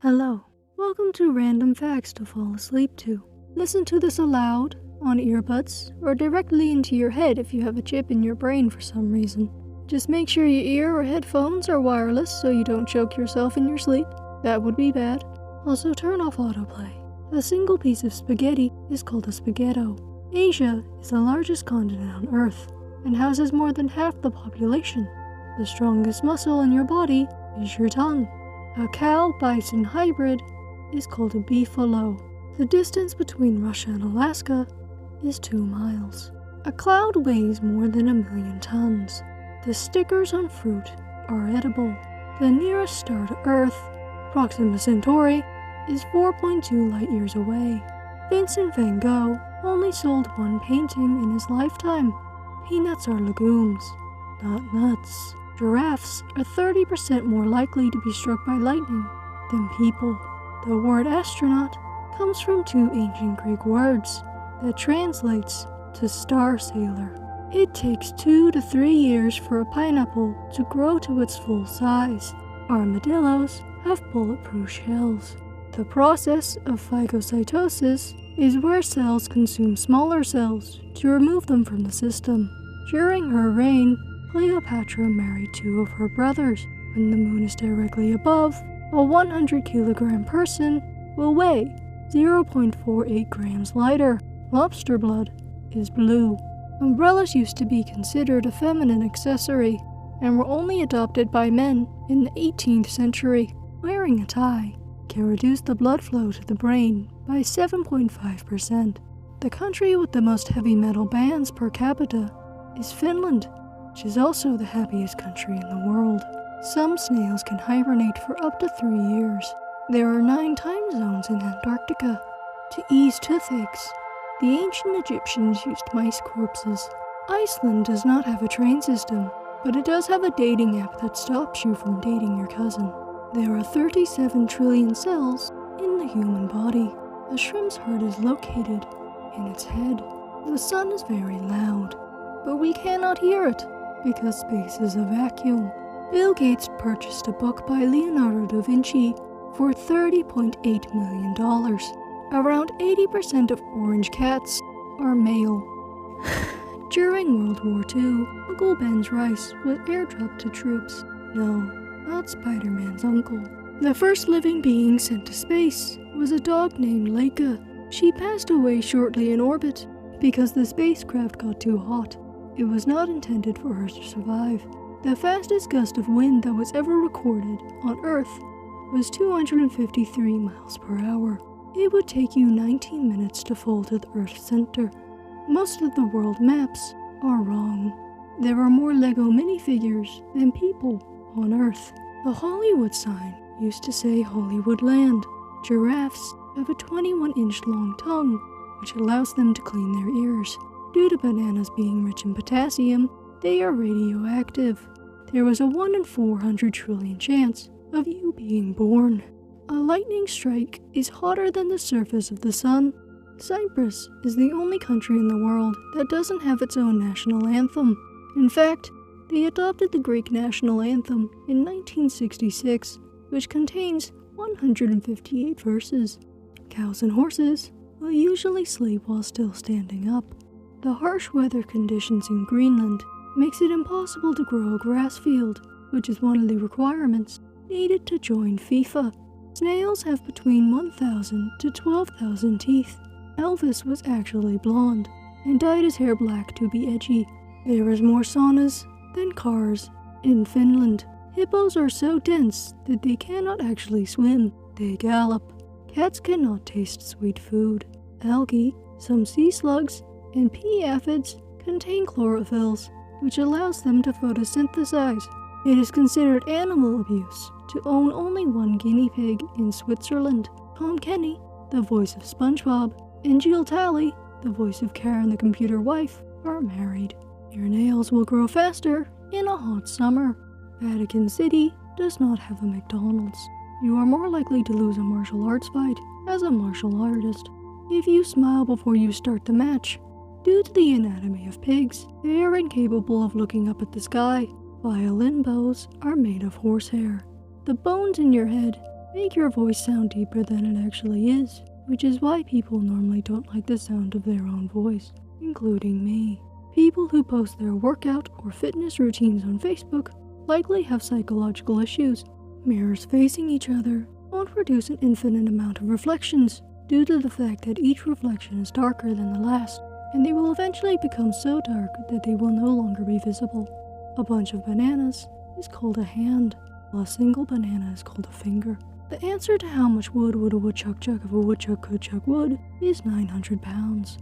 Hello, welcome to Random Facts to Fall Asleep to. Listen to this aloud, on earbuds, or directly into your head if you have a chip in your brain for some reason. Just make sure your ear or headphones are wireless so you don't choke yourself in your sleep. That would be bad. Also turn off autoplay. A single piece of spaghetti is called a spaghetto. Asia is the largest continent on Earth and houses more than half the population. The strongest muscle in your body is your tongue. A cow-bison hybrid is called a beefalo. The distance between Russia and Alaska is 2 miles. A cloud weighs more than 1,000,000 tons. The stickers on fruit are edible. The nearest star to Earth, Proxima Centauri, is 4.2 light-years away. Vincent van Gogh only sold 1 painting in his lifetime. Peanuts are legumes, not nuts. Giraffes are 30% more likely to be struck by lightning than people. The word astronaut comes from 2 ancient Greek words that translates to star sailor. It takes 2 to 3 years for a pineapple to grow to its full size. Armadillos have bulletproof shells. The process of phagocytosis is where cells consume smaller cells to remove them from the system. During her reign, Cleopatra married 2 of her brothers. When the moon is directly above, a 100-kilogram person will weigh 0.48 grams lighter. Lobster blood is blue. Umbrellas used to be considered a feminine accessory and were only adopted by men in the 18th century. Wearing a tie can reduce the blood flow to the brain by 7.5%. The country with the most heavy metal bands per capita is Finland, which is also the happiest country in the world. Some snails can hibernate for up to 3 years. There are 9 time zones in Antarctica. To ease toothaches, the ancient Egyptians used mice corpses. Iceland does not have a train system, but it does have a dating app that stops you from dating your cousin. There are 37 trillion cells in the human body. A shrimp's heart is located in its head. The sun is very loud, but we cannot hear it because space is a vacuum. Bill Gates purchased a book by Leonardo da Vinci for $30.8 million. Around 80% of orange cats are male. During World War II, Uncle Ben's rice was airdropped to troops. No, not Spider-Man's uncle. The first living being sent to space was a dog named Laika. She passed away shortly in orbit because the spacecraft got too hot. It was not intended for her to survive. The fastest gust of wind that was ever recorded on Earth was 253 miles per hour. It would take you 19 minutes to fall to the Earth's center. Most of the world maps are wrong. There are more Lego minifigures than people on Earth. The Hollywood sign used to say Hollywood Land. Giraffes have a 21-inch long tongue, which allows them to clean their ears. Due to bananas being rich in potassium, they are radioactive. There was a 1 in 400 trillion chance of you being born. A lightning strike is hotter than the surface of the sun. Cyprus is the only country in the world that doesn't have its own national anthem. In fact, they adopted the Greek national anthem in 1966, which contains 158 verses. Cows and horses will usually sleep while still standing up. The harsh weather conditions in Greenland makes it impossible to grow a grass field, which is one of the requirements needed to join FIFA. Snails have between 1,000 to 12,000 teeth. Elvis was actually blonde and dyed his hair black to be edgy. There is more saunas than cars in Finland. Hippos are so dense that they cannot actually swim. They gallop. Cats cannot taste sweet food. Algae, some sea slugs, and pea aphids contain chlorophylls, which allows them to photosynthesize. It is considered animal abuse to own only 1 guinea pig in Switzerland. Tom Kenny, the voice of SpongeBob, and Jill Talley, the voice of Karen the computer wife, are married. Your nails will grow faster in a hot summer. Vatican City does not have a McDonald's. You are more likely to lose a martial arts fight as a martial artist if you smile before you start the match. Due to the anatomy of pigs, they are incapable of looking up at the sky. Violin bows are made of horsehair. The bones in your head make your voice sound deeper than it actually is, which is why people normally don't like the sound of their own voice, including me. People who post their workout or fitness routines on Facebook likely have psychological issues. Mirrors facing each other won't produce an infinite amount of reflections due to the fact that each reflection is darker than the last, and they will eventually become so dark that they will no longer be visible. A bunch of bananas is called a hand, while a single banana is called a finger. The answer to how much wood would a woodchuck chuck if a woodchuck could chuck wood is 900 pounds.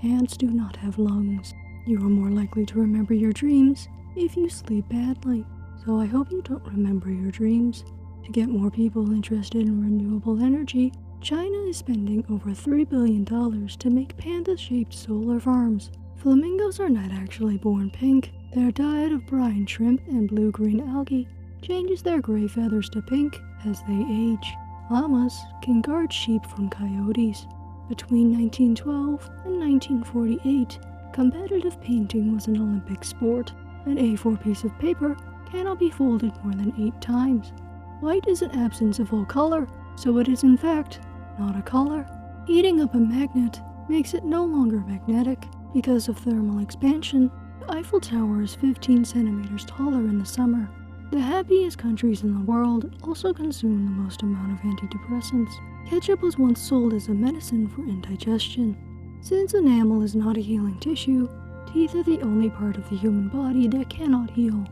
Ants do not have lungs. You are more likely to remember your dreams if you sleep badly, so I hope you don't remember your dreams. To get more people interested in renewable energy, China is spending over $3 billion to make panda-shaped solar farms. Flamingos are not actually born pink. Their diet of brine shrimp and blue-green algae changes their gray feathers to pink as they age. Llamas can guard sheep from coyotes. Between 1912 and 1948, competitive painting was an Olympic sport. An A4 piece of paper cannot be folded more than 8 times. White is an absence of all color, so it is in fact not a color. Heating up a magnet makes it no longer magnetic. Because of thermal expansion, the Eiffel Tower is 15 centimeters taller in the summer. The happiest countries in the world also consume the most amount of antidepressants. Ketchup was once sold as a medicine for indigestion. Since enamel is not a healing tissue, teeth are the only part of the human body that cannot heal.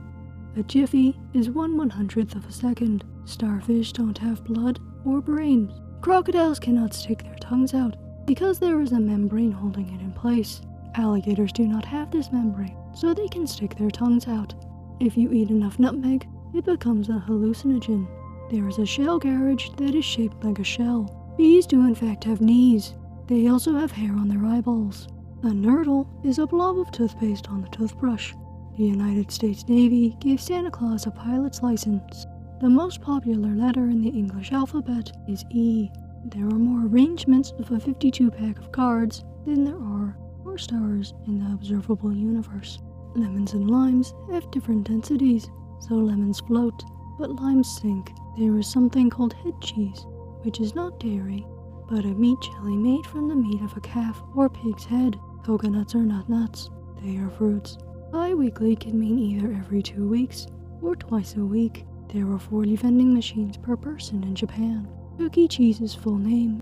A jiffy is 1/100th of a second. Starfish don't have blood or brains. Crocodiles cannot stick their tongues out because there is a membrane holding it in place. Alligators do not have this membrane, so they can stick their tongues out. If you eat enough nutmeg, it becomes a hallucinogen. There is a shell garage that is shaped like a shell. Bees do in fact have knees. They also have hair on their eyeballs. A nurdle is a blob of toothpaste on the toothbrush. The United States Navy gave Santa Claus a pilot's license. The most popular letter in the English alphabet is E. There are more arrangements of a 52-pack of cards than there are more stars in the observable universe. Lemons and limes have different densities, so lemons float, but limes sink. There is something called head cheese, which is not dairy, but a meat jelly made from the meat of a calf or pig's head. Coconuts are not nuts, they are fruits. Bi-weekly can mean either every 2 weeks or twice a week. There are 40 vending machines per person in Japan. Chuck E. Cheese's full name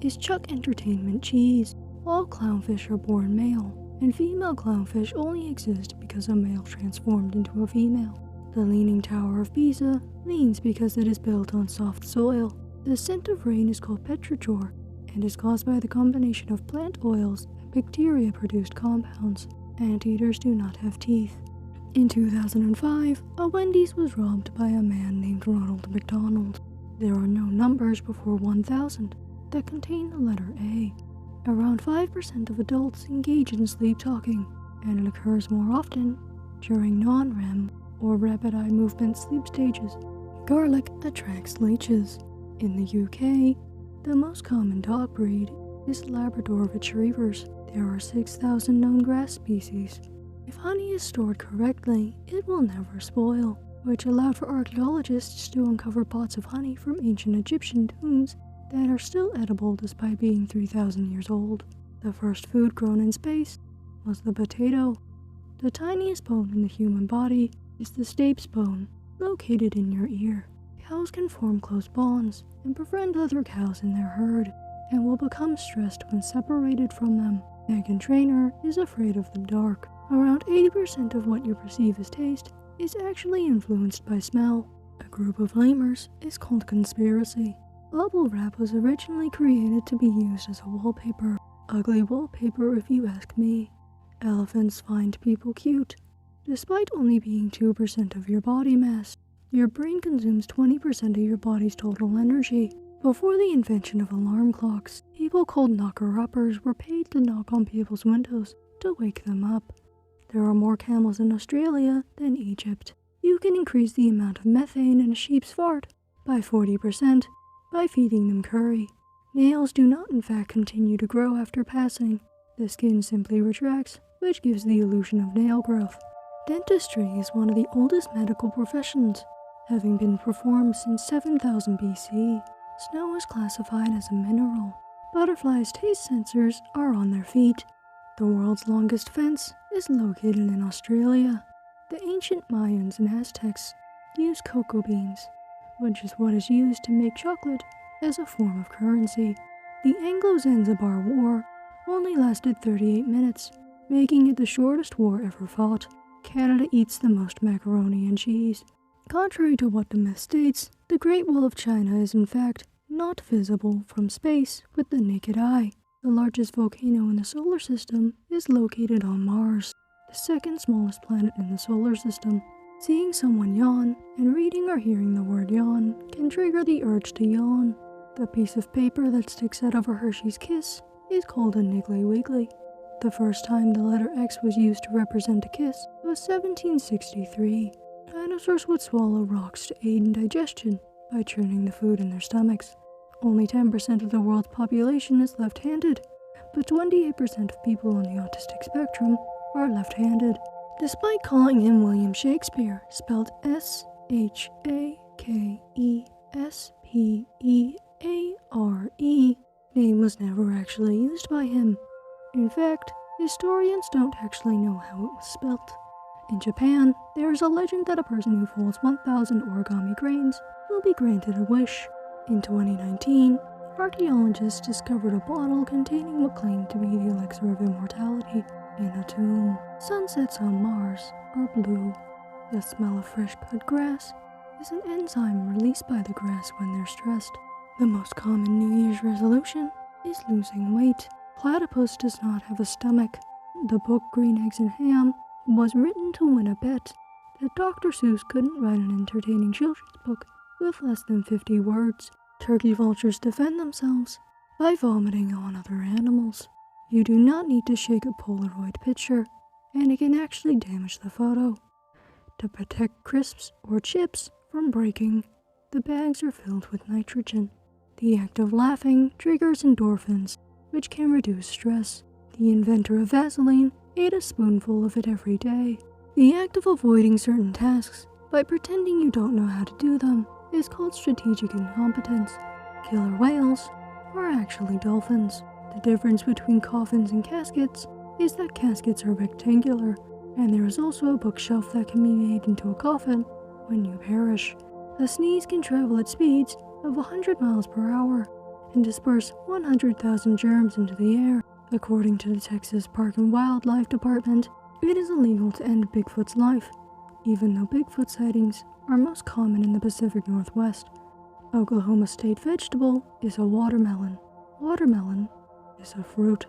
is Chuck Entertainment Cheese. All clownfish are born male, and female clownfish only exist because a male transformed into a female. The Leaning Tower of Pisa leans because it is built on soft soil. The scent of rain is called petrichor and is caused by the combination of plant oils and bacteria-produced compounds. Anteaters do not have teeth. In 2005, a Wendy's was robbed by a man named Ronald McDonald. There are no numbers before 1,000 that contain the letter A. Around 5% of adults engage in sleep talking, and it occurs more often during non-REM or rapid eye movement sleep stages. Garlic attracts leeches. In the UK, the most common dog breed is Labrador Retrievers. There are 6,000 known grass species. If honey is stored correctly, it will never spoil, which allowed for archaeologists to uncover pots of honey from ancient Egyptian tombs that are still edible despite being 3,000 years old. The first food grown in space was the potato. The tiniest bone in the human body is the stapes bone, located in your ear. Cows can form close bonds and befriend other cows in their herd, and will become stressed when separated from them. Megan Trainor is afraid of the dark. Around 80% of what you perceive as taste is actually influenced by smell. A group of lemurs is called conspiracy. Bubble wrap was originally created to be used as a wallpaper. Ugly wallpaper if you ask me. Elephants find people cute. Despite only being 2% of your body mass, your brain consumes 20% of your body's total energy. Before the invention of alarm clocks, people called knocker-uppers were paid to knock on people's windows to wake them up. There are more camels in Australia than Egypt. You can increase the amount of methane in a sheep's fart by 40% by feeding them curry. Nails do not in fact continue to grow after passing. The skin simply retracts, which gives the illusion of nail growth. Dentistry is one of the oldest medical professions. Having been performed since 7000 BC, snow is classified as a mineral. Butterflies' taste sensors are on their feet. The world's longest fence is located in Australia. The ancient Mayans and Aztecs used cocoa beans, which is what is used to make chocolate, as a form of currency. The Anglo-Zanzibar War only lasted 38 minutes, making it the shortest war ever fought. Canada eats the most macaroni and cheese. Contrary to what the myth states, the Great Wall of China is in fact not visible from space with the naked eye. The largest volcano in the solar system is located on Mars, the second smallest planet in the solar system. Seeing someone yawn and reading or hearing the word yawn can trigger the urge to yawn. The piece of paper that sticks out of a Hershey's kiss is called a Niggly Wiggly. The first time the letter X was used to represent a kiss was 1763. Dinosaurs would swallow rocks to aid in digestion by churning the food in their stomachs. Only 10% of the world's population is left-handed, but 28% of people on the autistic spectrum are left-handed. Despite calling him William Shakespeare, spelled S-H-A-K-E-S-P-E-A-R-E, name was never actually used by him. In fact, historians don't actually know how it was spelt. In Japan, there is a legend that a person who folds 1,000 origami grains will be granted a wish. In 2019, archaeologists discovered a bottle containing what claimed to be the elixir of immortality in a tomb. Sunsets on Mars are blue. The smell of fresh cut grass is an enzyme released by the grass when they're stressed. The most common New Year's resolution is losing weight. Platypus does not have a stomach. The book Green Eggs and Ham was written to win a bet that Dr. Seuss couldn't write an entertaining children's book with less than 50 words. Turkey vultures defend themselves by vomiting on other animals. You do not need to shake a Polaroid picture, and it can actually damage the photo. To protect crisps or chips from breaking, the bags are filled with nitrogen. The act of laughing triggers endorphins, which can reduce stress. The inventor of Vaseline ate a spoonful of it every day. The act of avoiding certain tasks by pretending you don't know how to do them is called strategic incompetence. Killer whales are actually dolphins. The difference between coffins and caskets is that caskets are rectangular, and there is also a bookshelf that can be made into a coffin when you perish. A sneeze can travel at speeds of 100 miles per hour and disperse 100,000 germs into the air. According to the Texas Park and Wildlife Department, it is illegal to end Bigfoot's life, even though Bigfoot sightings are most common in the Pacific Northwest. Oklahoma state vegetable is a watermelon. Watermelon is a fruit.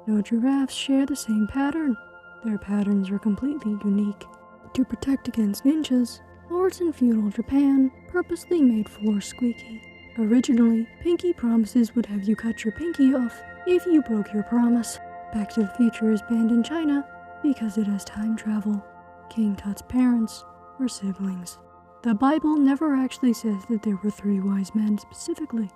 No giraffes share the same pattern. Their patterns are completely unique. To protect against ninjas, lords in feudal Japan purposely made floors squeaky. Originally, pinky promises would have you cut your pinky off if you broke your promise. Back to the Future is banned in China because it has time travel. King Tut's parents were siblings. The Bible never actually says that there were 3 wise men specifically.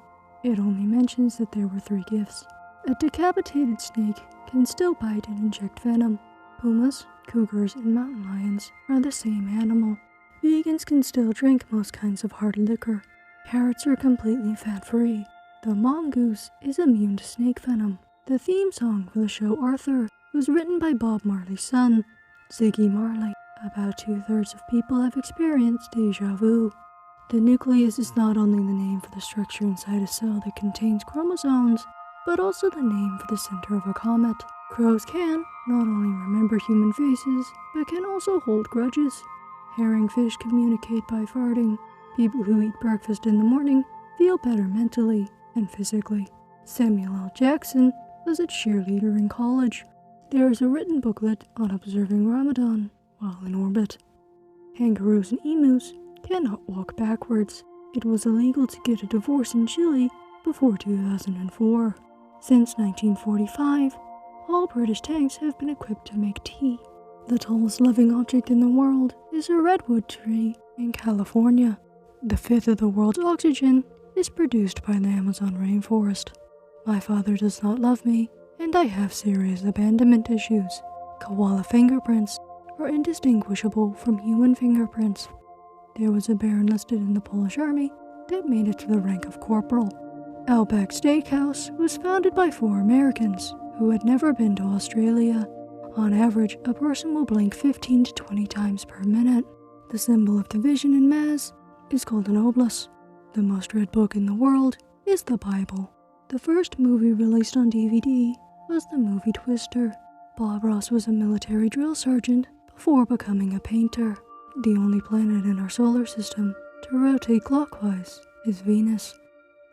It only mentions that there were 3 gifts. A decapitated snake can still bite and inject venom. Pumas, cougars, and mountain lions are the same animal. Vegans can still drink most kinds of hard liquor. Parrots are completely fat-free. The mongoose is immune to snake venom. The theme song for the show Arthur was written by Bob Marley's son, Ziggy Marley. About 2/3 of people have experienced deja vu. The nucleus is not only the name for the structure inside a cell that contains chromosomes, but also the name for the center of a comet. Crows can not only remember human faces, but can also hold grudges. Herringfish communicate by farting. People who eat breakfast in the morning feel better mentally and physically. Samuel L. Jackson was a cheerleader in college. There is a written booklet on observing Ramadan while in orbit. Kangaroos and emus cannot walk backwards. It was illegal to get a divorce in Chile before 2004. Since 1945, all British tanks have been equipped to make tea. The tallest living object in the world is a redwood tree in California. The 1/5 of the world's oxygen is produced by the Amazon rainforest. My father does not love me, and I have serious abandonment issues. Koala fingerprints are indistinguishable from human fingerprints. there was a bear enlisted in the Polish army that made it to the rank of corporal. Outback Steakhouse was founded by 4 Americans who had never been to Australia. On average, a person will blink 15 to 20 times per minute. The symbol of division in Mass is called an oblast. The most read book in the world is the Bible. The first movie released on DVD was the movie Twister. Bob Ross was a military drill sergeant before becoming a painter. The only planet in our solar system to rotate clockwise is Venus.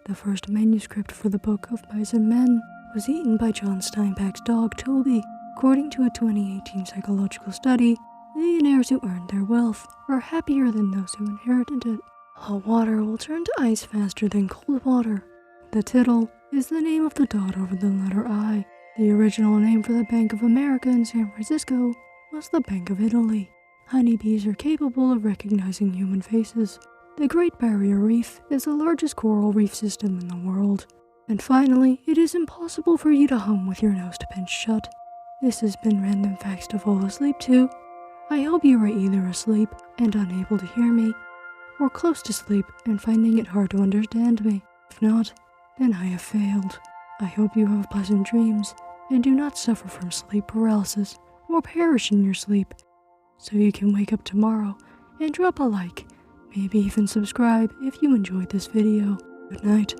The first manuscript for the Book of Mice and Men was eaten by John Steinbeck's dog Toby. According to a 2018 psychological study, millionaires who earned their wealth are happier than those who inherited it. Hot water will turn to ice faster than cold water. The tittle is the name of the dot over the letter I. The original name for the Bank of America in San Francisco was the Bank of Italy. Honeybees are capable of recognizing human faces. The Great Barrier Reef is the largest coral reef system in the world. And finally, it is impossible for you to hum with your nose pinched shut. This has been Random Facts to Fall Asleep To. I hope you are either asleep and unable to hear me, or close to sleep and finding it hard to understand me. If not, then I have failed. I hope you have pleasant dreams and do not suffer from sleep paralysis or perish in your sleep, so you can wake up tomorrow and drop a like, maybe even subscribe if you enjoyed this video. Good night.